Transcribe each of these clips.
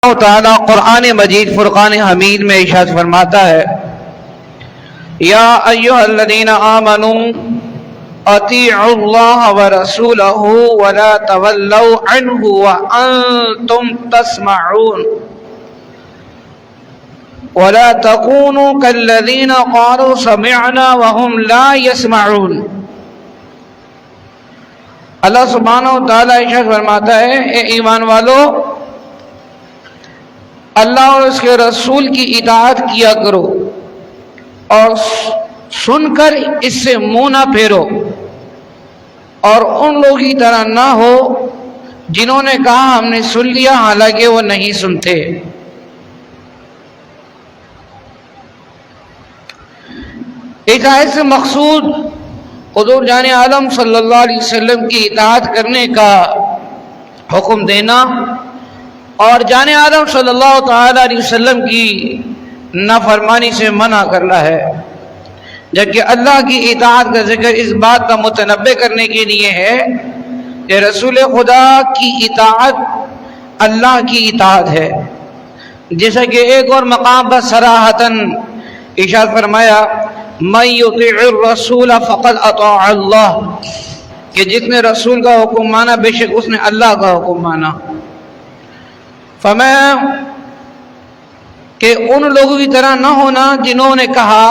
اللہ تعالیٰ قرآن مجید فرقان حمید میں ارشاد فرماتا ہے یا ایھا الذین آمنوا اطیعوا اللہ ورسولہ ولا تولوا عنہ وانتم تسمعون ولا تکونوا کالذین قالوا سمعنا وهم لا يسمعون۔ اللہ سبحانہ وتعالیٰ ارشاد فرماتا ہے اے ایمان والو، اللہ اور اس کے رسول کی اطاعت کیا کرو اور سن کر اس سے منہ نہ پھیرو، اور ان لوگوں کی طرح نہ ہو جنہوں نے کہا ہم نے سن لیا حالانکہ وہ نہیں سنتے۔ اطاعت سے مقصود حضور جان عالم صلی اللہ علیہ وسلم کی اطاعت کرنے کا حکم دینا اور جان عالم صلی اللہ تعالی علیہ وسلم کی نافرمانی سے منع کرنا ہے، جبکہ اللہ کی اطاعت کا ذکر اس بات کا متنبع کرنے کے لیے ہے کہ رسول خدا کی اطاعت اللہ کی اطاعت ہے، جیسا کہ ایک اور مقام پر صراحتاً ارشاد فرمایا من یطیع الرسول فقد اطاع اللہ، کہ جس نے رسول کا حکم مانا بے شک اس نے اللہ کا حکم مانا۔ فرمایا کہ ان لوگوں کی طرح نہ ہونا جنہوں نے کہا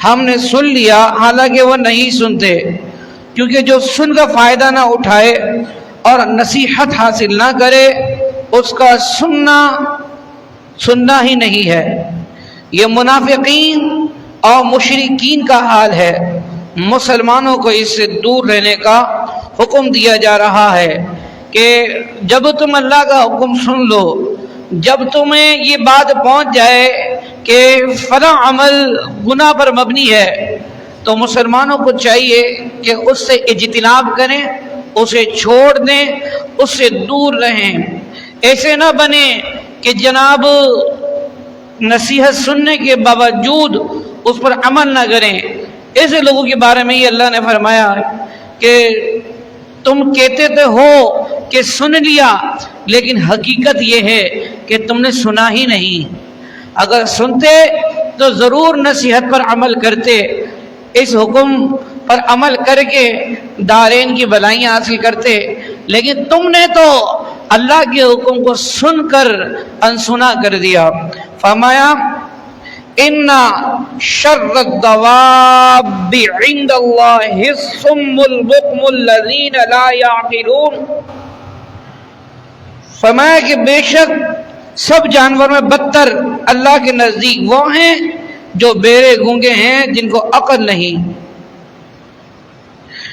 ہم نے سن لیا حالانکہ وہ نہیں سنتے، کیونکہ جو سن کا فائدہ نہ اٹھائے اور نصیحت حاصل نہ کرے اس کا سننا ہی نہیں ہے۔ یہ منافقین اور مشرکین کا حال ہے۔ مسلمانوں کو اس سے دور رہنے کا حکم دیا جا رہا ہے کہ جب تم اللہ کا حکم سن لو، جب تمہیں یہ بات پہنچ جائے کہ فلاں عمل گناہ پر مبنی ہے تو مسلمانوں کو چاہیے کہ اس سے اجتناب کریں، اسے چھوڑ دیں، اس سے دور رہیں۔ ایسے نہ بنے کہ جناب نصیحت سننے کے باوجود اس پر عمل نہ کریں۔ ایسے لوگوں کے بارے میں یہ اللہ نے فرمایا کہ تم کہتے تو ہو کہ سن لیا، لیکن حقیقت یہ ہے کہ تم نے سنا ہی نہیں۔ اگر سنتے تو ضرور نصیحت پر عمل کرتے، اس حکم پر عمل کر کے دارین کی بھلائیاں حاصل کرتے، لیکن تم نے تو اللہ کے حکم کو سن کر انسنا کر دیا۔ فرمایا ان شر الدواب عند اللہ الصم البکم الذین لا یعقلون۔ فرمایا کہ بے شک سب جانور میں بدتر اللہ کے نزدیک وہ ہیں جو بہرے گونگے ہیں، جن کو عقل نہیں۔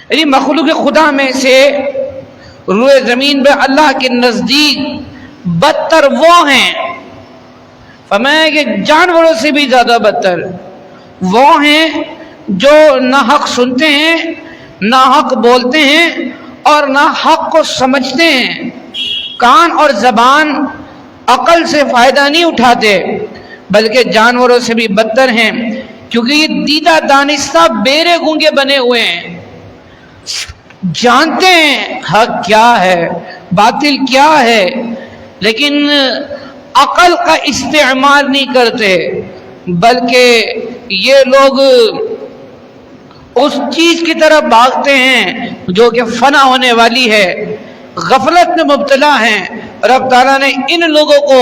یعنی مخلوق خدا میں سے روئے زمین پہ اللہ کے نزدیک بدتر وہ ہیں، فرمایا کہ جانوروں سے بھی زیادہ بدتر وہ ہیں جو نہ حق سنتے ہیں، نہ حق بولتے ہیں اور نہ حق کو سمجھتے ہیں۔ کان اور زبان عقل سے فائدہ نہیں اٹھاتے، بلکہ جانوروں سے بھی بدتر ہیں، کیونکہ یہ دیدہ دانستہ بیرے گونگے بنے ہوئے ہیں، جانتے ہیں حق کیا ہے باطل کیا ہے، لیکن عقل کا استعمال نہیں کرتے، بلکہ یہ لوگ اس چیز کی طرف بھاگتے ہیں جو کہ فنا ہونے والی ہے، غفلت میں مبتلا ہیں۔ رب تعالیٰ نے ان لوگوں کو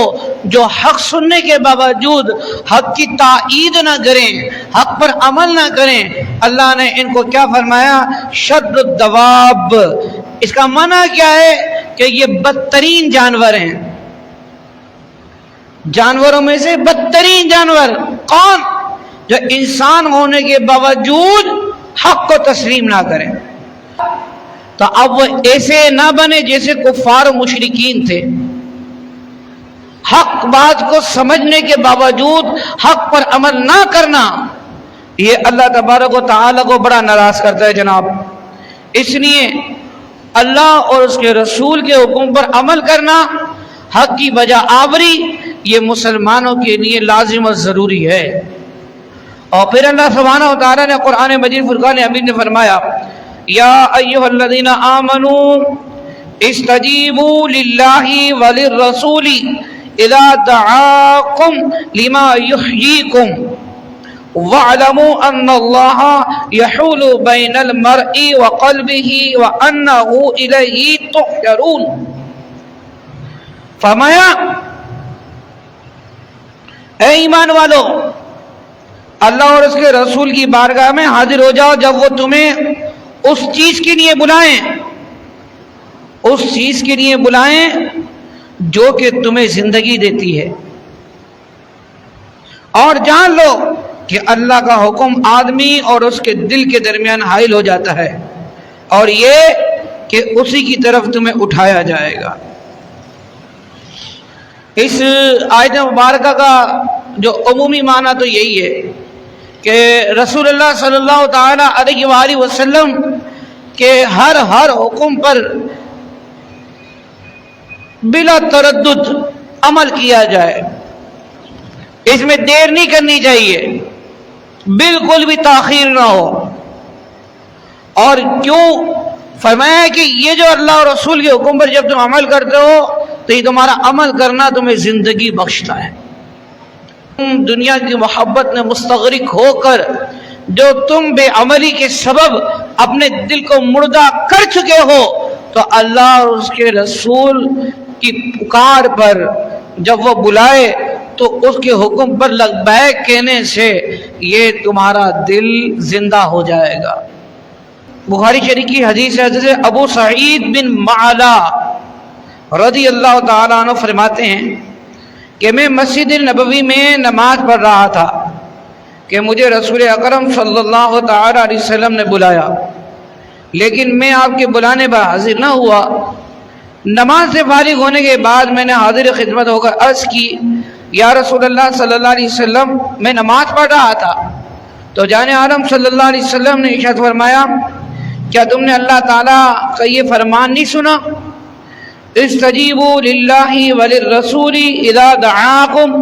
جو حق سننے کے باوجود حق کی تائید نہ کریں، حق پر عمل نہ کریں، اللہ نے ان کو کیا فرمایا؟ شر الدواب۔ اس کا معنی کیا ہے کہ یہ بدترین جانور ہیں۔ جانوروں میں سے بدترین جانور کون؟ جو انسان ہونے کے باوجود حق کو تسلیم نہ کریں۔ تو اب وہ ایسے نہ بنے جیسے کفار و مشرکین تھے، حق بات کو سمجھنے کے باوجود حق پر عمل نہ کرنا، یہ اللہ تبارک و تعالیٰ کو بڑا ناراض کرتا ہے جناب۔ اس لیے اللہ اور اس کے رسول کے حکم پر عمل کرنا، حق کی بجا آوری، یہ مسلمانوں کے لیے لازم اور ضروری ہے۔ اور پھر اللہ سبحانہ و تعالیٰ نے قرآن مجید فرقان حمید نے فرمایا یا ایھا الذین آمنوا استجیبوا للہ وللرسول اذا دعاکم لما یحییکم وَاعْلَمُوا أَنَّ اللَّهَ يَحُولُ بَيْنَ الْمَرْءِ وَقَلْبِهِ وَأَنَّهُ إِلَيْهِ تُحْشَرُونَ۔ فرمایا اے ایمان والو، اللہ اور اس کے رسول کی بارگاہ میں حاضر ہو جاؤ جب وہ تمہیں اس چیز کے لیے بلائیں، اس چیز کے لیے بلائیں جو کہ تمہیں زندگی دیتی ہے، اور جان لو کہ اللہ کا حکم آدمی اور اس کے دل کے درمیان حائل ہو جاتا ہے، اور یہ کہ اسی کی طرف تمہیں اٹھایا جائے گا۔ اس آیت مبارکہ کا جو عمومی معنی تو یہی ہے کہ رسول اللہ صلی اللہ تعالی علیہ وآلہ وسلم کے ہر حکم پر بلا تردد عمل کیا جائے، اس میں دیر نہیں کرنی چاہیے، بالکل بھی تاخیر نہ ہو۔ اور کیوں فرمایا کہ یہ جو اللہ اور رسول کے حکم پر جب تم عمل کرتے ہو تو یہ تمہارا عمل کرنا تمہیں زندگی بخشتا ہے۔ دنیا کی محبت میں مستغرق ہو کر جو تم بے عملی کے سبب اپنے دل کو مردہ کر چکے ہو، تو اللہ اور اس کے رسول کی پکار پر جب وہ بلائے تو اس کے حکم پر لبیک کہنے سے یہ تمہارا دل زندہ ہو جائے گا۔ بخاری شریف کی حدیث ہے، حضرت ابو سعید بن معلا رضی اللہ تعالیٰ عنہ فرماتے ہیں کہ میں مسجد نبوی میں نماز پڑھ رہا تھا کہ مجھے رسول اکرم صلی اللہ تعالیٰ علیہ وسلم نے بلایا، لیکن میں آپ کے بلانے پر حاضر نہ ہوا۔ نماز سے فارغ ہونے کے بعد میں نے حاضر خدمت ہو کر عرض کی، یا رسول اللہ صلی اللہ علیہ وسلم، میں نماز پڑھ رہا تھا تو جان عالم صلی اللہ علیہ وسلم نے ارشاد فرمایا، کیا تم نے اللہ تعالیٰ کا یہ فرمان نہیں سنا؟ استجیبوا للہ وللرسول اذا دعاکم،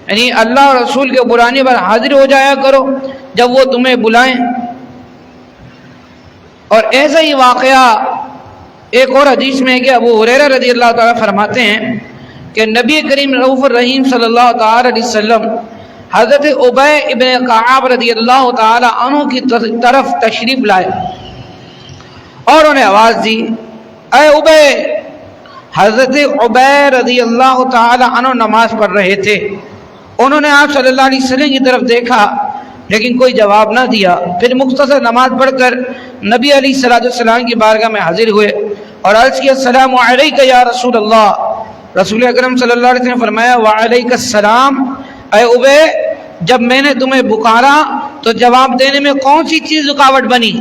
یعنی اللہ اور رسول کے بلانے پر حاضر ہو جایا کرو جب وہ تمہیں بلائیں۔ اور ایسا ہی واقعہ ایک اور حدیث میں ہے کہ ابو ہریرہ رضی اللہ تعالیٰ فرماتے ہیں کہ نبی کریم رؤوف الرحیم صلی اللہ تعالیٰ علیہ وسلم حضرت ابی ابن کعب رضی اللہ تعالیٰ عنہ کی طرف تشریف لائے اور انہیں آواز دی، اے ابی۔ حضرت ابی رضی اللہ تعالیٰ عنہ نماز پڑھ رہے تھے، انہوں نے آپ صلی اللہ علیہ وسلم کی طرف دیکھا لیکن کوئی جواب نہ دیا۔ پھر مختصر نماز پڑھ کر نبی علیہ السلام کی بارگاہ میں حاضر ہوئے اور عرض کیا، السلام علیک یا رسول اللہ۔ رسول اکرم صلی اللہ علیہ وسلم نے فرمایا، وعلیک السلام۔ اے ابی، جب میں نے تمہیں پکارا تو جواب دینے میں کون سی چیز رکاوٹ بنی؟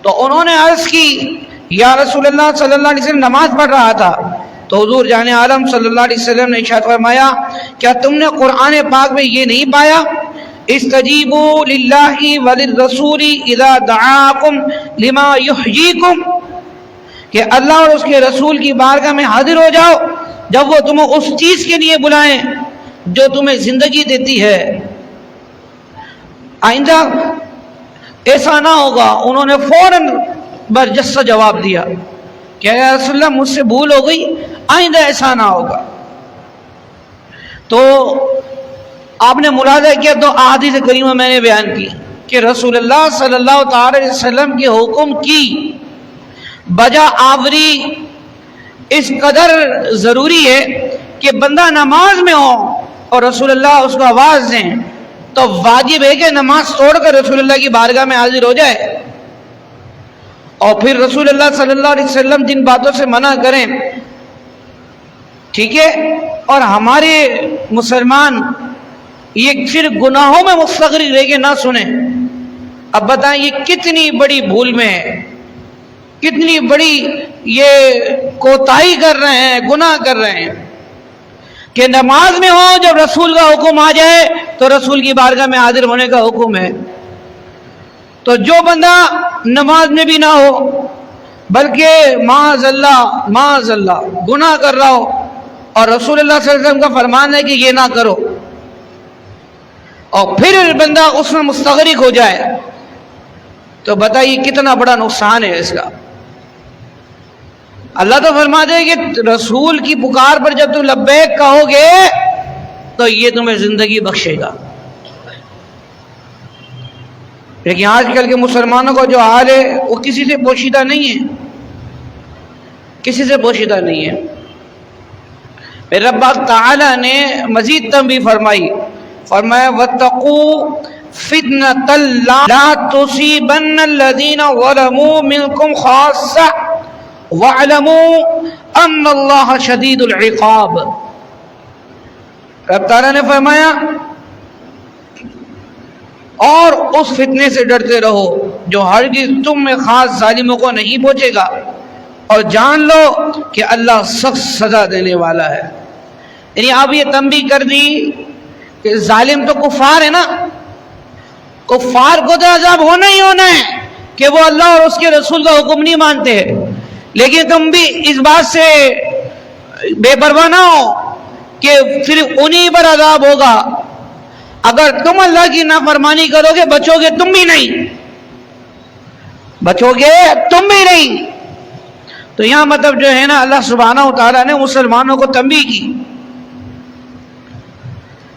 تو انہوں نے عرض کی، یا رسول اللہ صلی اللہ علیہ وسلم، نماز پڑھ رہا تھا۔ تو حضور جان عالم صلی اللہ علیہ وسلم نے ارشاد فرمایا، کیا تم نے قرآن پاک میں یہ نہیں پایا، استجیبوا للہ وللرسول اذا دعاکم لما یحییکم، کہ اللہ اور اس کے رسول کی بارگاہ میں حاضر ہو جاؤ جب وہ تمہیں اس چیز کے لیے بلائیں جو تمہیں زندگی دیتی ہے۔ آئندہ ایسا نہ ہوگا۔ انہوں نے فوراً برجستہ جواب دیا کہ یا رسول اللہ، مجھ سے بھول ہو گئی، آئندہ ایسا نہ ہوگا۔ تو آپ نے ملاحظہ کیا تو احادیث کریمہ میں نے بیان کی کہ رسول اللہ صلی اللہ تعالی علیہ وسلم کے حکم کی بجا آوری اس قدر ضروری ہے کہ بندہ نماز میں ہو اور رسول اللہ اس کو آواز دیں تو واجب ہے کہ نماز توڑ کر رسول اللہ کی بارگاہ میں حاضر ہو جائے، اور پھر رسول اللہ صلی اللہ علیہ وسلم جن باتوں سے منع کریں، ٹھیک ہے، اور ہمارے مسلمان یہ صرف گناہوں میں مستغرق رہ کے نہ سنیں۔ اب بتائیں یہ کتنی بڑی بھول میں ہے، کتنی بڑی یہ کوتاہی کر رہے ہیں، گناہ کر رہے ہیں کہ نماز میں ہو جب رسول کا حکم آ جائے تو رسول کی بارگاہ میں حاضر ہونے کا حکم ہے۔ تو جو بندہ نماز میں بھی نہ ہو بلکہ معاذ اللہ گناہ کر رہا ہو اور رسول اللہ صلی اللہ علیہ وسلم کا فرمان ہے کہ یہ نہ کرو، اور پھر بندہ اس میں مستغرق ہو جائے تو بتائیے کتنا بڑا نقصان ہے اس کا۔ اللہ تو فرما دے کہ رسول کی پکار پر جب تم لبیک کہو گے تو یہ تمہیں زندگی بخشے گا. لیکن آج کل کے مسلمانوں کا جو حال ہے وہ کسی سے پوشیدہ نہیں ہے، کسی سے پوشیدہ نہیں ہے. میرے رب تعالی نے مزید تنبیہ فرمائی، فرمایا وَاتَّقُوا فِتْنَةً لَا تُصِيبَنَّ الَّذِينَ ظَلَمُوا مِنْكُمْ خَاصَّةً وَاعْلَمُوا أَنَّ اللَّهَ شَدِيدُ الْعِقَابِ. رب تعالی نے فرمایا اور اس فتنے سے ڈرتے رہو جو ہرگز تم میں خاص ظالموں کو نہیں پہنچے گا، اور جان لو کہ اللہ سخت سزا دینے والا ہے. یعنی اب یہ تنبیہ کر دی کہ ظالم تو کفار ہے نا، کفار کو تو عذاب ہونا ہی ہونا ہے کہ وہ اللہ اور اس کے رسول کا حکم نہیں مانتے ہیں. لیکن تم بھی اس بات سے بے پرواہ نہ ہو کہ صرف انہی پر عذاب ہوگا. اگر تم اللہ کی نافرمانی کرو گے بچو گے تم بھی نہیں، بچو گے تم بھی نہیں. تو یہاں مطلب جو ہے نا اللہ سبحانہ و تعالیٰ نے مسلمانوں کو تنبیہ کی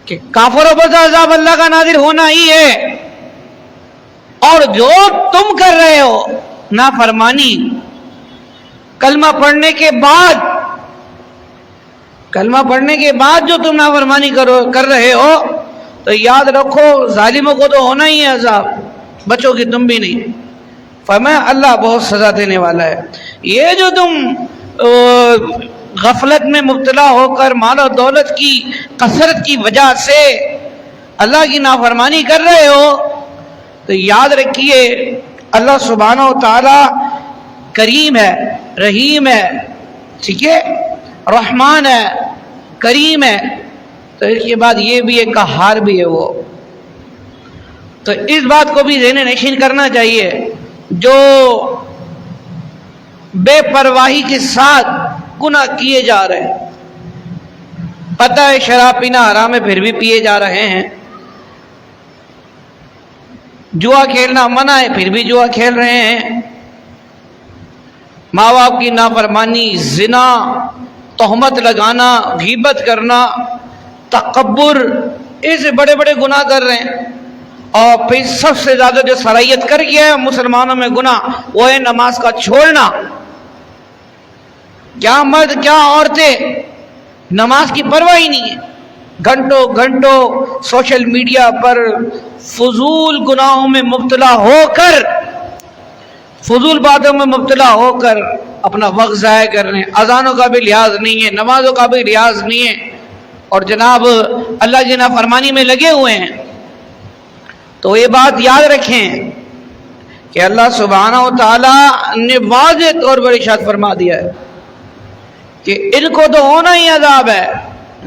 کہ کافروں پر عذاب اللہ کا نازل ہونا ہی ہے، اور جو تم کر رہے ہو نافرمانی کلمہ پڑھنے کے بعد جو تم نافرمانی کر رہے ہو تو یاد رکھو ظالموں کو تو ہونا ہی ہے عذاب، بچو گے تم بھی نہیں. فرمایا اللہ بہت سزا دینے والا ہے. یہ جو تم غفلت میں مبتلا ہو کر مال و دولت کی کثرت کی وجہ سے اللہ کی نافرمانی کر رہے ہو تو یاد رکھیے اللہ سبحانہ و تعالی کریم ہے، رحیم ہے، ٹھیک ہے، رحمان ہے، کریم ہے. تو اس کے بعد یہ بھی ہے قہار بھی ہے وہ. تو اس بات کو بھی ذہن نشین کرنا چاہیے. جو بے پرواہی کے ساتھ گناہ کیے جا رہے ہیں، پتہ ہے شراب پینا حرام ہے پھر بھی پیے جا رہے ہیں، جوا کھیلنا منع ہے پھر بھی جوا کھیل رہے ہیں، ماں باپ کی نافرمانی، زنا، تہمت لگانا، غیبت کرنا، تکبر، ایسے بڑے بڑے گناہ کر رہے ہیں. اور پھر سب سے زیادہ جو صلاحیت کر گیا ہے مسلمانوں میں گناہ وہ ہے نماز کا چھوڑنا. کیا مرد کیا عورتیں نماز کی پرواہ ہی نہیں ہے، گھنٹوں گھنٹوں سوشل میڈیا پر فضول گناہوں میں مبتلا ہو کر، فضول باتوں میں مبتلا ہو کر اپنا وقت ضائع کر رہے ہیں. اذانوں کا بھی لحاظ نہیں ہے، نمازوں کا بھی لحاظ نہیں ہے، اور جناب اللہ کی نافرمانی میں لگے ہوئے ہیں. تو یہ بات یاد رکھیں کہ اللہ سبحانہ و تعالیٰ نے واضح طور پر ارشاد فرما دیا ہے کہ ان کو تو ہونا ہی عذاب ہے،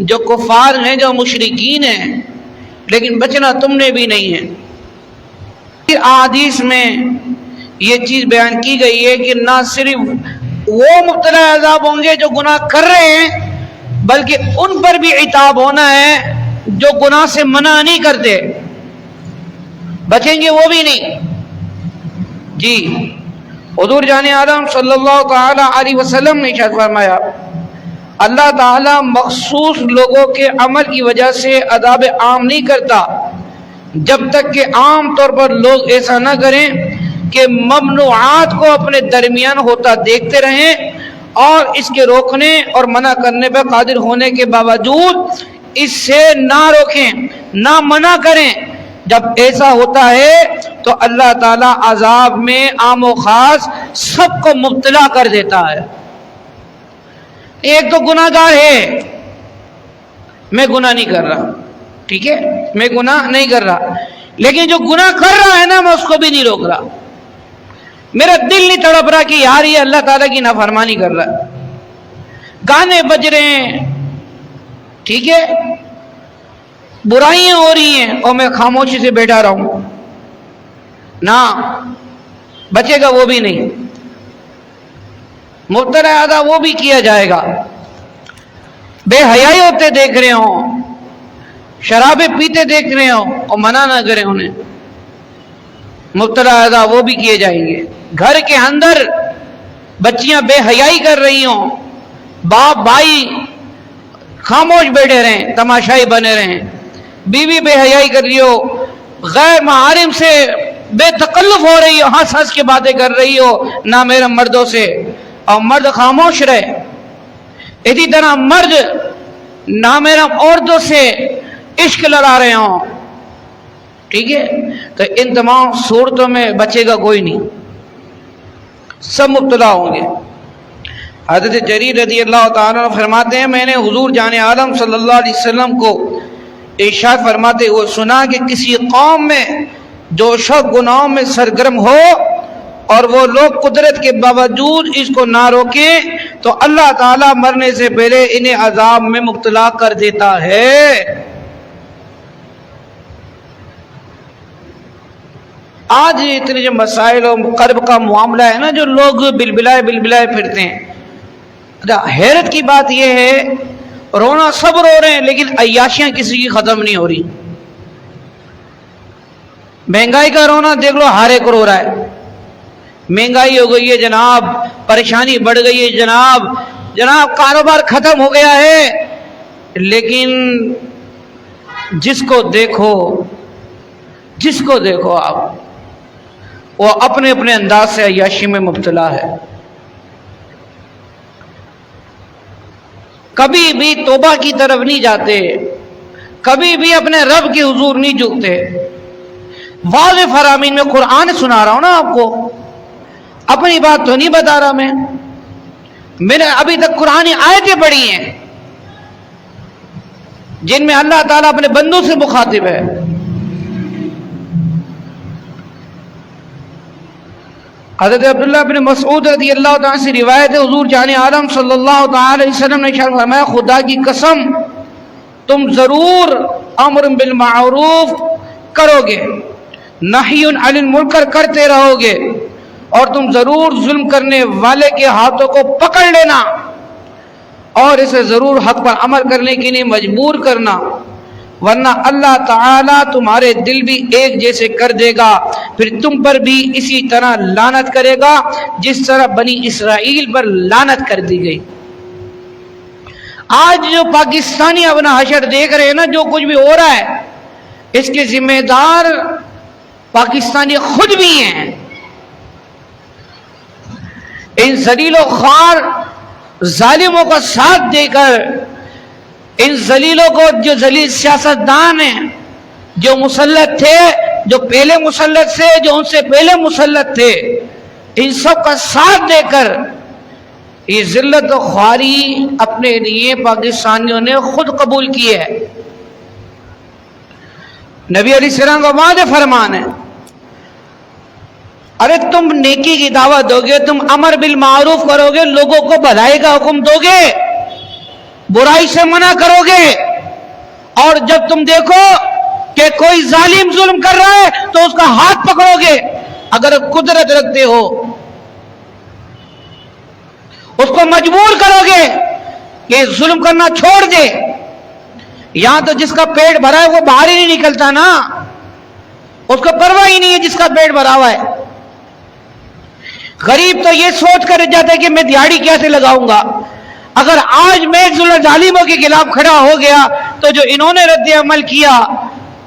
جو کفار ہیں، جو مشرکین ہیں، لیکن بچنا تم نے بھی نہیں ہے. احادیث میں یہ چیز بیان کی گئی ہے کہ نہ صرف وہ مبتلا عذاب ہوں گے جو گناہ کر رہے ہیں، بلکہ ان پر بھی عتاب ہونا ہے جو گناہ سے منع نہیں کرتے، بچیں گے وہ بھی نہیں. جی حضور جان عالم صلی اللہ تعالی علیہ وسلم نے ارشاد فرمایا اللہ تعالی مخصوص لوگوں کے عمل کی وجہ سے عذاب عام نہیں کرتا جب تک کہ عام طور پر لوگ ایسا نہ کریں کہ ممنوعات کو اپنے درمیان ہوتا دیکھتے رہیں اور اس کے روکنے اور منع کرنے پر قادر ہونے کے باوجود اس سے نہ روکیں نہ منع کریں. جب ایسا ہوتا ہے تو اللہ تعالیٰ عذاب میں عام و خاص سب کو مبتلا کر دیتا ہے. ایک تو گناہ گار ہے، میں گناہ نہیں کر رہا، ٹھیک ہے، میں گناہ نہیں کر رہا، لیکن جو گناہ کر رہا ہے نا میں اس کو بھی نہیں روک رہا. میرا دل نہیں تڑپ رہا کہ یار یہ اللہ تعالیٰ کی نافرمانی کر رہا ہے. گانے بج رہے ہیں، ٹھیک ہے، برائیاں ہو رہی ہیں اور میں خاموشی سے بیٹھا رہا ہوں، نہ بچے گا وہ بھی نہیں. مبتلا آدھا وہ بھی کیا جائے گا. بے حیائی ہوتے دیکھ رہے ہوں، شرابیں پیتے دیکھ رہے ہوں اور منع نہ کریں انہیں، مبتلا آدھا وہ بھی کیے جائیں گے. گھر کے اندر بچیاں بے حیائی کر رہی ہوں، باپ بھائی خاموش بیٹھے رہیں، تماشائی بنے رہیں، بیوی بے حیائی کر رہی ہو، غیر محارم سے بے تکلف ہو رہی ہو، ہنس ہنس کے باتیں کر رہی ہو نامیرا مردوں سے، اور مرد خاموش رہے. اسی طرح مرد نامیرا عورتوں سے عشق لڑا رہے ہوں، ٹھیک ہے، تو ان تمام صورتوں میں بچے گا کوئی نہیں، سب مبتلا ہوں گے. حضرت جریر رضی اللہ تعالیٰ عنہ فرماتے ہیں میں نے حضور جان عالم صلی اللہ علیہ وسلم کو ارشاد فرماتے ہوئے سنا کہ کسی قوم میں جو شخص گناہوں میں سرگرم ہو اور وہ لوگ قدرت کے باوجود اس کو نہ روکیں تو اللہ تعالیٰ مرنے سے پہلے انہیں عذاب میں مبتلا کر دیتا ہے. آج اتنے جو مسائل و قرب کا معاملہ ہے نا، جو لوگ بلبلائے پھرتے ہیں، حیرت کی بات یہ ہے رونا سب رو رہے ہیں لیکن عیاشیاں کسی کی ختم نہیں ہو رہی. مہنگائی کا رونا دیکھ لو، ہر ایک رو رہا ہے. مہنگائی ہو گئی ہے جناب، پریشانی بڑھ گئی ہے جناب، کاروبار ختم ہو گیا ہے، لیکن جس کو دیکھو آپ وہ اپنے اپنے انداز سے عیاشی میں مبتلا ہے. کبھی بھی توبہ کی طرف نہیں جاتے، کبھی بھی اپنے رب کے حضور نہیں جھکتے. واضح فرامین میں قرآن سنا رہا ہوں نا آپ کو، اپنی بات تو نہیں بتا رہا میں نے ابھی تک قرآنی آیتیں پڑھی ہیں جن میں اللہ تعالیٰ اپنے بندوں سے مخاطب ہے. حضرت عبداللہ بن مسعود رضی اللہ تعالیٰ سے روایت ہے، حضور جان عالم صلی اللہ تعالی علیہ وسلم نے ارشاد فرمایا خدا کی قسم تم ضرور امر بالمعروف کرو گے، نہی عن المنکر کرتے رہو گے، اور تم ضرور ظلم کرنے والے کے ہاتھوں کو پکڑ لینا اور اسے ضرور حق پر عمل کرنے کے لیے مجبور کرنا، ورنہ اللہ تعالیٰ تمہارے دل بھی ایک جیسے کر دے گا، پھر تم پر بھی اسی طرح لعنت کرے گا جس طرح بنی اسرائیل پر لعنت کر دی گئی. آج جو پاکستانی اپنا حشر دیکھ رہے ہیں نا، جو کچھ بھی ہو رہا ہے اس کے ذمہ دار پاکستانی خود بھی ہیں. ان ذلیل و خوار ظالموں کا ساتھ دے کر، ان ذلیلوں کو، جو ذلیل سیاستدان ہیں، جو مسلط تھے، جو پہلے مسلط سے، جو ان سے پہلے مسلط تھے، ان سب کا ساتھ دے کر یہ ذلت و خواری اپنے لیے پاکستانیوں نے خود قبول کی ہے. نبی علیہ السلام کا واضح فرمان ہے، ارے تم نیکی کی دعوت دو گے، تم امر بالمعروف کرو گے، لوگوں کو بھلائی کا حکم دو گے، برائی سے منع کرو گے، اور جب تم دیکھو کہ کوئی ظالم ظلم کر رہا ہے تو اس کا ہاتھ پکڑو گے، اگر قدرت رکھتے ہو اس کو مجبور کرو گے کہ ظلم کرنا چھوڑ دے. یہاں تو جس کا پیٹ بھرا ہے وہ باہر ہی نہیں نکلتا نا، اس کو پرواہ ہی نہیں ہے جس کا پیٹ بھرا ہوا ہے. غریب تو یہ سوچ کر جاتا ہے کہ میں دیہاڑی کیسے لگاؤں گا. اگر آج میں ظالموں کے خلاف کھڑا ہو گیا تو جو انہوں نے رد عمل کیا،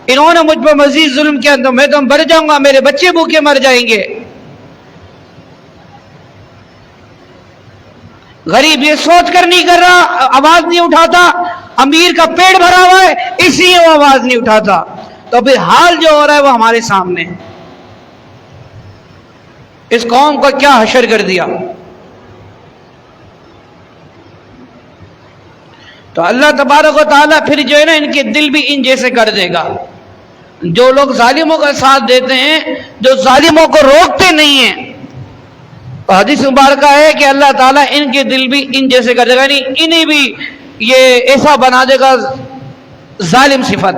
انہوں نے مجھ پر مزید ظلم کیا تو میں تو مر جاؤں گا، میرے بچے بھوکے مر جائیں گے. غریب یہ سوچ کر نہیں کر رہا، آواز نہیں اٹھاتا. امیر کا پیٹ بھرا ہوا ہے اس لیے وہ آواز نہیں اٹھاتا. تو پھر حال جو ہو رہا ہے وہ ہمارے سامنے. اس قوم کا کیا حشر کر دیا. تو اللہ تبارک و تعالیٰ پھر جو ہے نا ان کے دل بھی ان جیسے کر دے گا. جو لوگ ظالموں کا ساتھ دیتے ہیں، جو ظالموں کو روکتے نہیں ہیں، تو حدیث مبارکہ ہے کہ اللہ تعالیٰ ان کے دل بھی ان جیسے کر دے گا، یعنی انہیں بھی یہ ایسا بنا دے گا ظالم صفت.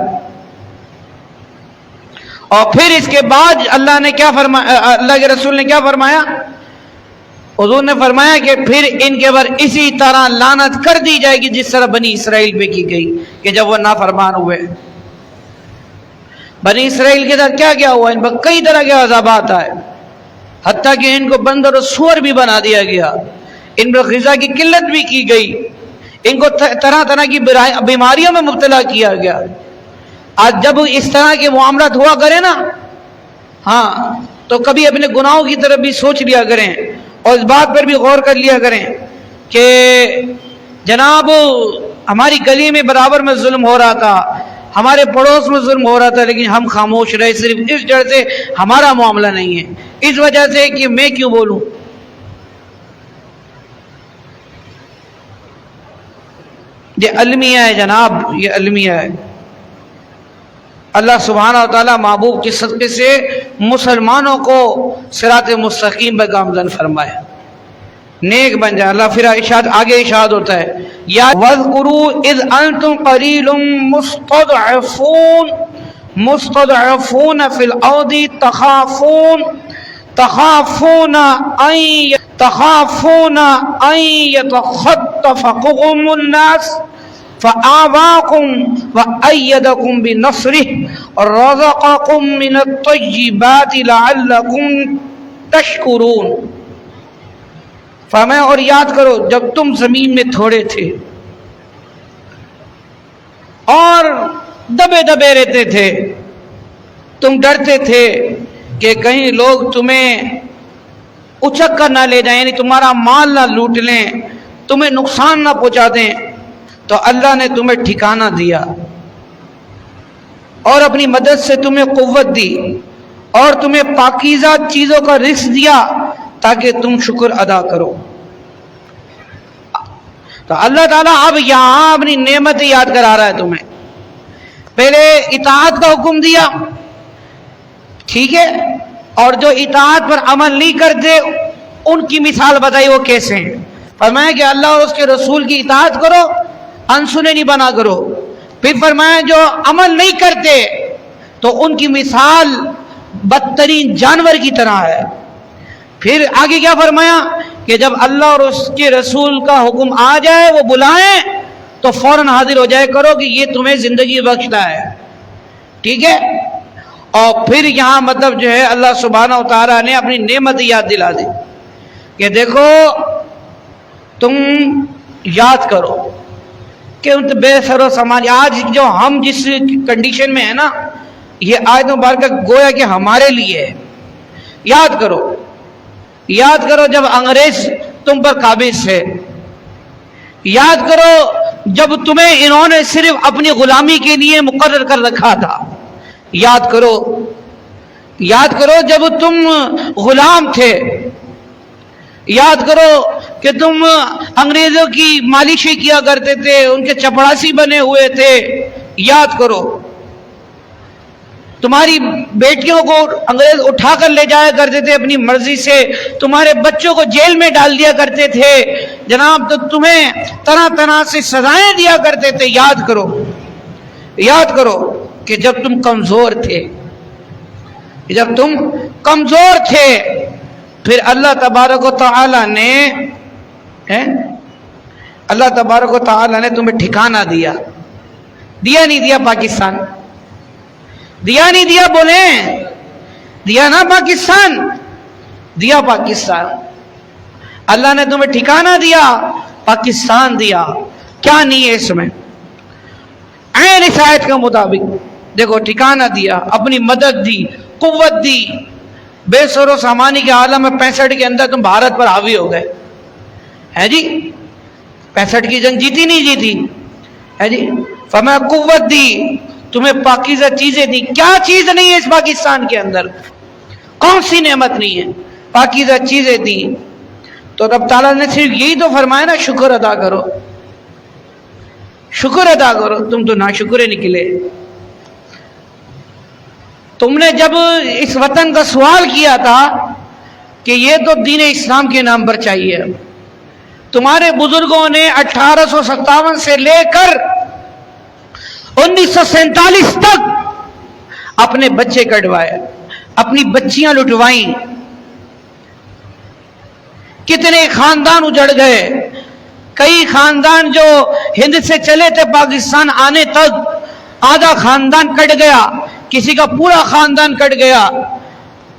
اور پھر اس کے بعد اللہ نے کیا فرمایا، اللہ کے رسول نے کیا فرمایا؟ حضور نے فرمایا کہ پھر ان کے اوپر اسی طرح لعنت کر دی جائے گی جس طرح بنی اسرائیل پہ کی گئی کہ جب وہ نافرمان ہوئے. بنی اسرائیل کے ساتھ کیا کیا ہوا؟ ان پر کئی طرح کے عذابات آئے. حتیٰ کہ ان کو بندر و سور بھی بنا دیا گیا، ان پر غذا کی قلت بھی کی گئی، ان کو طرح طرح کی بیماریوں میں مبتلا کیا گیا۔ آج جب اس طرح کے معاملات ہوا کریں نا، ہاں، تو کبھی اپنے گناہوں کی طرف بھی سوچ لیا کریں اور اس بات پر بھی غور کر لیا کریں کہ جناب ہماری گلی میں برابر میں ظلم ہو رہا تھا، ہمارے پڑوس میں ظلم ہو رہا تھا، لیکن ہم خاموش رہے، صرف اس ڈر سے ہمارا معاملہ نہیں ہے، اس وجہ سے کہ میں کیوں بولوں۔ یہ المیہ ہے جناب، یہ المیہ ہے۔ اللہ سبحانہ و تعالیٰ محبوب کے صدقے سے مسلمانوں کو صراط مستقیم پر گامزن فرمائے، نیک بن جائے۔ اللہ پھر آگے ارشاد ہوتا ہے، یا وَاذْكُرُوا اِذْ أَنْتُمْ قَلِيلٌ مُسْتَضْعَفُونَ فِي الْأَرْضِ تَخَافُونَ أَنْ يَتَخَطَّفَكُمُ النَّاسُ فَآوَاكُمْ وَأَيَّدَكُمْ بِنَصْرِهِ وَرَزَقَكُمْ مِنَ الطَّيِّبَاتِ لَعَلَّكُمْ تَشْكُرُونَ۔ فرمایا اور یاد کرو جب تم زمین میں تھوڑے تھے اور دبے دبے رہتے تھے، تم ڈرتے تھے کہ کہیں لوگ تمہیں اچک کر نہ لے جائیں، یعنی تمہارا مال نہ لوٹ لیں، تمہیں نقصان نہ پہنچا دیں، تو اللہ نے تمہیں ٹھکانہ دیا اور اپنی مدد سے تمہیں قوت دی اور تمہیں پاکیزہ چیزوں کا رزق دیا تاکہ تم شکر ادا کرو۔ تو اللہ تعالیٰ اب یہاں اپنی نعمت یاد کرا رہا ہے تمہیں۔ پہلے اطاعت کا حکم دیا، ٹھیک ہے، اور جو اطاعت پر عمل نہیں کرتے ان کی مثال بتائی وہ کیسے ہیں۔ فرمایا کہ اللہ اور اس کے رسول کی اطاعت کرو، انسنے نہیں بنا کرو۔ پھر فرمایا جو عمل نہیں کرتے تو ان کی مثال بدترین جانور کی طرح ہے۔ پھر آگے کیا فرمایا کہ جب اللہ اور اس کے رسول کا حکم آ جائے، وہ بلائیں تو فوراً حاضر ہو جائے کرو کہ یہ تمہیں زندگی بخشتا ہے، ٹھیک ہے۔ اور پھر یہاں مطلب جو ہے اللہ سبحانہ و تعالیٰ نے اپنی نعمت یاد دلا دی کہ دیکھو تم یاد کرو کہ ان بے سر و سامان، آج جو ہم جس کنڈیشن میں ہیں نا، یہ آیت مبارکہ گویا کہ ہمارے لیے ہے۔ یاد کرو، یاد کرو جب انگریز تم پر قابض تھے، یاد کرو جب تمہیں انہوں نے صرف اپنی غلامی کے لیے مقرر کر رکھا تھا، یاد کرو، یاد کرو جب تم غلام تھے، یاد کرو کہ تم انگریزوں کی مالشی کیا کرتے تھے، ان کے چپڑاسی بنے ہوئے تھے، یاد کرو تمہاری بیٹیوں کو انگریز اٹھا کر لے جایا کرتے تھے اپنی مرضی سے، تمہارے بچوں کو جیل میں ڈال دیا کرتے تھے جناب، تو تمہیں طرح طرح سے سزائیں دیا کرتے تھے۔ یاد کرو، یاد کرو کہ جب تم کمزور تھے، جب تم کمزور تھے، پھر اللہ تبارک و تعالی نے تمہیں ٹھکانہ دیا نہیں دیا؟ پاکستان دیا نہیں دیا؟ بولیں دیا نا؟ پاکستان دیا، پاکستان اللہ نے تمہیں ٹھکانہ دیا، پاکستان دیا۔ کیا نہیں ہے اس میں؟ عین اس آیت کے مطابق دیکھو، ٹھکانہ دیا، اپنی مدد دی، قوت دی، بے سر و سامانی کے عالم میں 65 کے اندر تم بھارت پر حاوی ہو گئے، ہے جی؟ 65 کی جنگ جیتی نہیں جیتی، ہے جی؟ فرمایا قوت دی، تمہیں پاکیزہ چیزیں دی۔ کیا چیز نہیں ہے اس پاکستان کے اندر؟ کون سی نعمت نہیں ہے؟ پاکیزہ چیزیں دی۔ تو رب تعالیٰ نے صرف یہی تو فرمایا نا، شکر ادا کرو، شکر ادا کرو۔ تم تو ناشکرے نکلے۔ تم نے جب اس وطن کا سوال کیا تھا کہ یہ تو دین اسلام کے نام پر چاہیے، تمہارے بزرگوں نے 1857 سے لے کر 1947 تک اپنے بچے کٹوائے، اپنی بچیاں لٹوائیں، کتنے خاندان اجڑ گئے، کئی خاندان جو ہند سے چلے تھے پاکستان آنے تک، آدھا خاندان کٹ گیا، کسی کا پورا خاندان کٹ گیا۔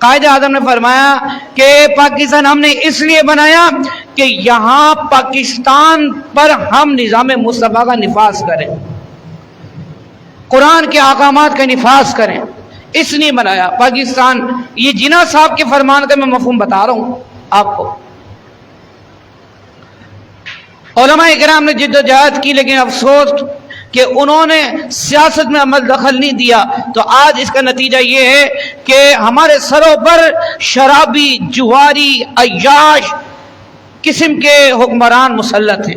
قائد اعظم نے فرمایا کہ پاکستان ہم نے اس لیے بنایا کہ یہاں پاکستان پر ہم نظام مصطفیٰ کا نفاذ کریں، قرآن کے احکامات کا نفاذ کریں، اس لیے بنایا پاکستان۔ یہ جناح صاحب کے فرمان کا میں مفہوم بتا رہا ہوں آپ کو۔ علماء کرام نے جد و جہد کی، لیکن افسوس کہ انہوں نے سیاست میں عمل دخل نہیں دیا، تو آج اس کا نتیجہ یہ ہے کہ ہمارے سروں پر شرابی، جواری، عیاش قسم کے حکمران مسلط ہیں۔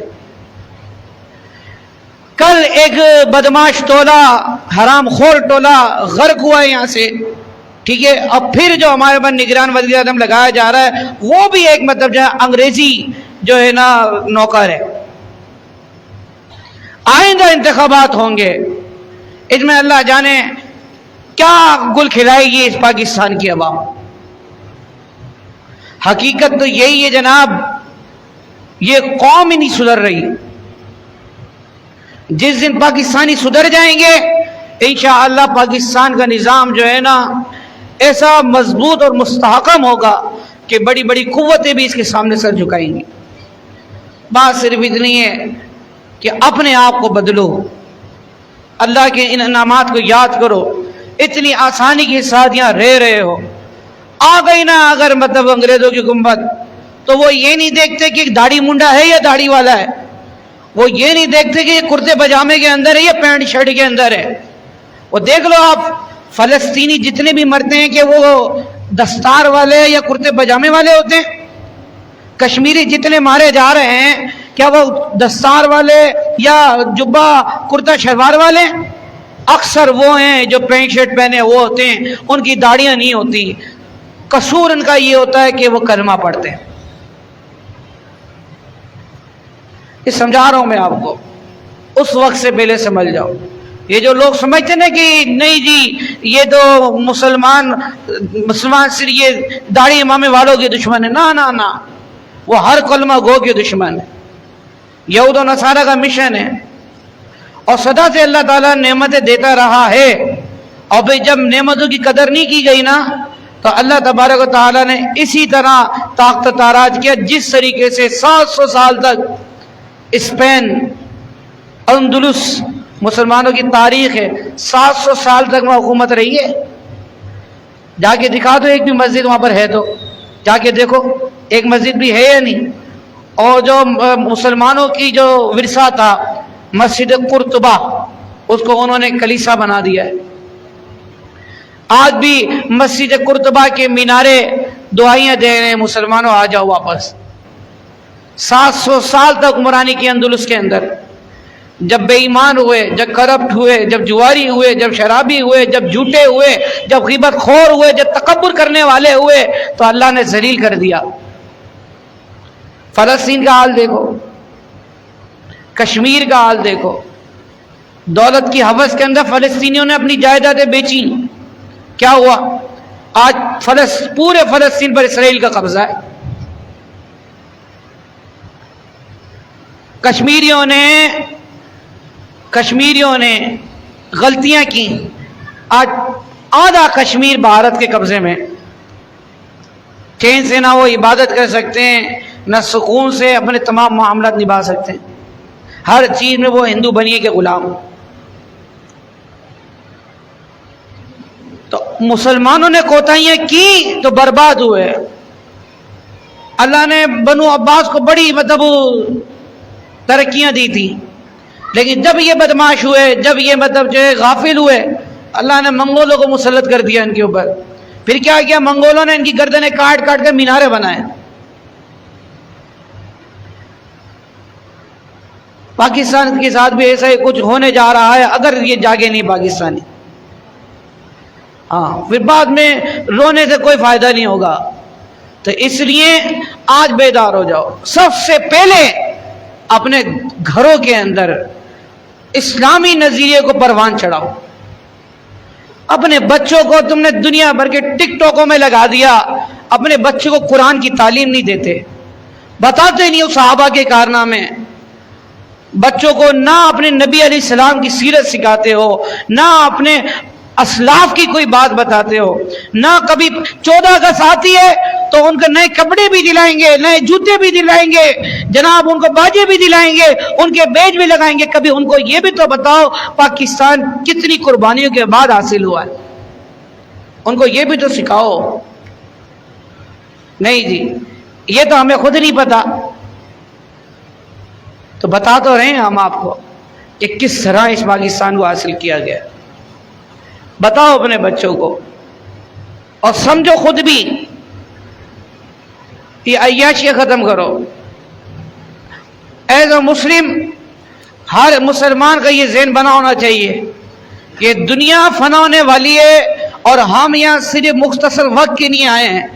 کل ایک بدماش ٹولہ، حرام خور ٹولہ غرق ہوا ہے یہاں سے، ٹھیک ہے، اب پھر جو ہمارے پر نگران وزیر اعظم لگایا جا رہا ہے وہ بھی ایک مطلب جو ہے انگریزی جو ہے نا نوکر ہے۔ آئندہ انتخابات ہوں گے، اس میں اللہ جانے کیا گل کھلائے گی اس پاکستان کی عوام۔ حقیقت تو یہی ہے جناب، یہ قوم ہی نہیں سدھر رہی۔ جس دن پاکستانی سدھر جائیں گے انشاءاللہ پاکستان کا نظام جو ہے نا ایسا مضبوط اور مستحکم ہوگا کہ بڑی بڑی قوتیں بھی اس کے سامنے سر جھکائیں گی۔ بات صرف اتنی ہے کہ اپنے آپ کو بدلو، اللہ کے ان انعامات کو یاد کرو۔ اتنی آسانی کے ساتھ یہاں رہ رہے ہو، آ گئی نا اگر مطلب انگریزوں کی حکومت، تو وہ یہ نہیں دیکھتے کہ داڑھی منڈا ہے یا داڑھی والا ہے، وہ یہ نہیں دیکھتے کہ یہ کرتے پجامے کے اندر ہے یا پینٹ شرٹ کے اندر ہے۔ وہ دیکھ لو آپ فلسطینی جتنے بھی مرتے ہیں کہ وہ دستار والے یا کرتے پجامے والے ہوتے ہیں، کشمیری جتنے مارے جا رہے ہیں کیا وہ دستار والے یا جبہ کرتا شلوار والے؟ اکثر وہ ہیں جو پینٹ شرٹ پہنے وہ ہوتے ہیں، ان کی داڑیاں نہیں ہوتی۔ قصور ان کا یہ ہوتا ہے کہ وہ کلمہ پڑھتے ہیں۔ یہ سمجھا رہا ہوں میں آپ کو، اس وقت سے پہلے سمجھ جاؤ۔ یہ جو لوگ سمجھتے ہیں کہ نہیں جی یہ تو مسلمان صرف یہ داڑھی امامے والوں کے دشمن ہے، نہ، وہ ہر کلمہ گو کے دشمن ہے۔ یہود و نصارہ کا مشن ہے، اور صدا سے اللہ تعالیٰ نعمتیں دیتا رہا ہے، اور بھئی جب نعمتوں کی قدر نہیں کی گئی نا تو اللہ تبارک و تعالیٰ نے اسی طرح طاقت و تاراج کیا، جس طریقے سے 700 سال تک اسپین، اندلس مسلمانوں کی تاریخ ہے، 700 سال تک وہاں حکومت رہی ہے۔ جا کے دکھا دو ایک بھی مسجد وہاں پر ہے تو جا کے دیکھو، ایک مسجد بھی ہے یا نہیں۔ اور جو مسلمانوں کی جو ورثہ تھا مسجد قرطبہ، اس کو انہوں نے کلیسا بنا دیا ہے۔ آج بھی مسجد قرطبہ کے مینارے دعائیاں دے رہے ہیں مسلمانوں آ جاؤ واپس۔ 700 سال تک عمرانی کی اندلس کے اندر جب بے ایمان ہوئے، جب کرپٹ ہوئے، جب جواری ہوئے، جب شرابی ہوئے، جب جھوٹے ہوئے، جب غیبت خور ہوئے، جب تکبر کرنے والے ہوئے، تو اللہ نے ذلیل کر دیا۔ فلسطین کا حال دیکھو، کشمیر کا حال دیکھو، دولت کی ہوس کے اندر فلسطینیوں نے اپنی جائیدادیں بیچی، کیا ہوا؟ آج پورے فلسطین پر اسرائیل کا قبضہ ہے۔ کشمیریوں نے غلطیاں کی، آج آدھا کشمیر بھارت کے قبضے میں، چین سے نہ وہ عبادت کر سکتے ہیں، نہ سکون سے اپنے تمام معاملات نبھا سکتے ہیں، ہر چیز میں وہ ہندو بنیے کے غلام۔ تو مسلمانوں نے کوتاہیاں کی تو برباد ہوئے۔ اللہ نے بنو عباس کو بڑی مطلب ترقیاں دی تھی، لیکن جب یہ بدماش ہوئے، جب یہ مطلب جو ہے غافل ہوئے، اللہ نے منگولوں کو مسلط کر دیا ان کے اوپر۔ پھر کیا کیا؟ منگولوں نے ان کی گردنیں کاٹ کاٹ کے مینارے بنائے۔ پاکستان کے ساتھ بھی ایسا ہی کچھ ہونے جا رہا ہے اگر یہ جاگے نہیں پاکستانی۔ پھر بعد میں رونے سے کوئی فائدہ نہیں ہوگا۔ تو اس لیے آج بیدار ہو جاؤ، سب سے پہلے اپنے گھروں کے اندر اسلامی نظریے کو پروان چڑھاؤ۔ اپنے بچوں کو تم نے دنیا بھر کے ٹک ٹاکوں میں لگا دیا، اپنے بچوں کو قرآن کی تعلیم نہیں دیتے، بتاتے نہیں ہو صحابہ کے کارنامے، بچوں کو نہ اپنے نبی علیہ السلام کی سیرت سکھاتے ہو، نہ اپنے اسلاف کی کوئی بات بتاتے ہو نہ. کبھی 14 اگست آتی ہے تو ان کو نئے کپڑے بھی دلائیں گے, نئے جوتے بھی دلائیں گے, جناب ان کو باجے بھی دلائیں گے, ان کے بیج بھی لگائیں گے. کبھی ان کو یہ بھی تو بتاؤ پاکستان کتنی قربانیوں کے بعد حاصل ہوا ہے, ان کو یہ بھی تو سکھاؤ. نہیں جی, یہ تو ہمیں خود نہیں پتا. تو بتا تو رہے ہیں ہم آپ کو کہ کس طرح اس پاکستان کو حاصل کیا گیا. بتاؤ اپنے بچوں کو اور سمجھو خود بھی, یہ عیاشی ختم کرو. ایز اے مسلم ہر مسلمان کا یہ ذہن بنا ہونا چاہیے کہ دنیا فنا ہونے والی ہے اور ہم یہاں صرف مختصر وقت کے لیے آئے ہیں,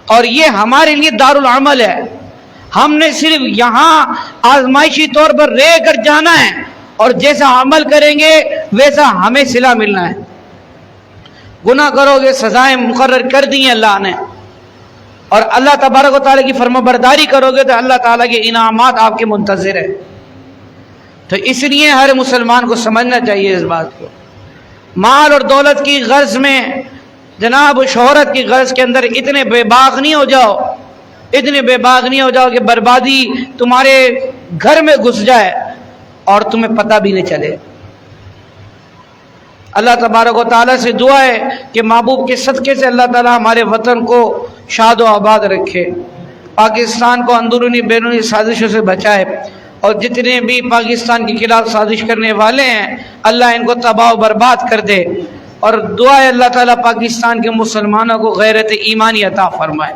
اور یہ ہمارے لیے دارالعمل ہے. ہم نے صرف یہاں آزمائشی طور پر رہ کر جانا ہے, اور جیسا عمل کریں گے ویسا ہمیں صلہ ملنا ہے. گناہ کرو گے سزائیں مقرر کر دی ہیں اللہ نے, اور اللہ تبارک و تعالیٰ کی فرمانبرداری کرو گے تو اللہ تعالیٰ کے انعامات آپ کے منتظر ہیں. تو اس لیے ہر مسلمان کو سمجھنا چاہیے اس بات کو. مال اور دولت کی غرض میں, جناب شہرت کی غرض کے اندر اتنے بے باک نہیں ہو جاؤ, اتنے بے باک نہیں ہو جاؤ کہ بربادی تمہارے گھر میں گھس جائے اور تمہیں پتہ بھی نہیں چلے. اللہ تبارک و تعالیٰ سے دعا ہے کہ محبوب کے صدقے سے اللہ تعالیٰ ہمارے وطن کو شاد و آباد رکھے, پاکستان کو اندرونی بیرونی سازشوں سے بچائے, اور جتنے بھی پاکستان کے خلاف سازش کرنے والے ہیں اللہ ان کو تباہ و برباد کر دے. اور دعا ہے اللہ تعالیٰ پاکستان کے مسلمانوں کو غیرت ایمانی عطا فرمائے.